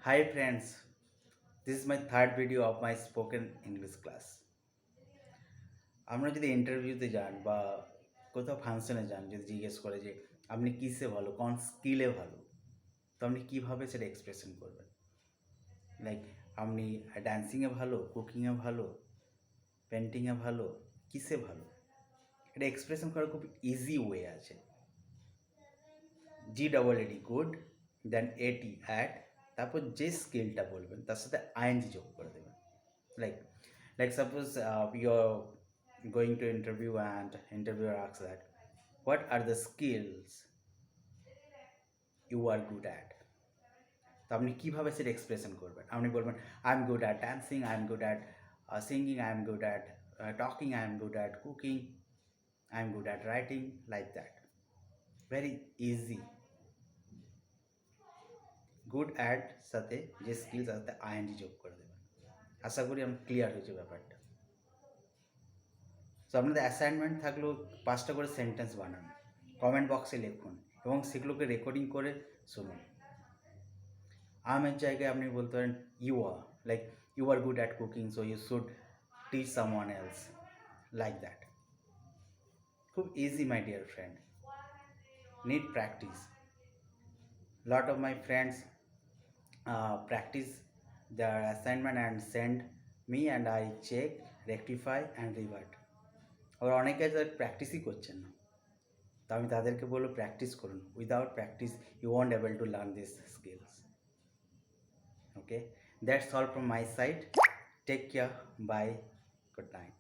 Hi friends, this is my third video of my spoken English class. আমরা যদি ইন্টারভিউতে যান বা কোথাও ফাংশনে যান, যদি জিজ্ঞেস করে যে আপনি কিসে ভালো, কোন স্কিলে ভালো, তো আপনি কীভাবে সেটা এক্সপ্রেশন করবেন? লাইক আপনি ডান্সিংয়ে ভালো, কুকিংয়ে ভালো, পেন্টিংয়ে ভালো, কিসে ভালো? এটা এক্সপ্রেশন করার খুব ইজি ওয়ে আছে। GEED good, then AT at, তারপর যে স্কিলটা বলবেন তার সাথে আইএনজি যোগ করে দেবেন। Like suppose you're going to interview and interviewer asks that what are the skills you are good at, তো আপনি কীভাবে সেটা এক্সপ্রেশন করবেন? আপনি বলবেন I am good at dancing, I am good at singing, I am good at talking, I am good at cooking, I am good at writing, like that. Very easy. Good at সাথে যে skills সাথে ING যোগ করে দেবেন। আশা করি আমি clear হয়েছে ব্যাপারটা। সো আপনাদের অ্যাসাইনমেন্ট থাকলেও 5টা করে সেন্টেন্স বানান, কমেন্ট বক্সে লিখুন এবং সেগুলোকে রেকর্ডিং করে শুনুন। আমের জায়গায় আপনি বলতে পারেন you are, like you are good at cooking so you should teach someone else, like that. খুব easy my dear friend, need practice. Lot of my friends practice their assignment and send me and I check, rectify and revert. আবার অনেকে প্র্যাকটিসই করছেন না, তো আমি তাদেরকে বলবো practice করুন। Without practice you won't able to learn this skills. Okay, that's all from my side. Take care, bye, good night.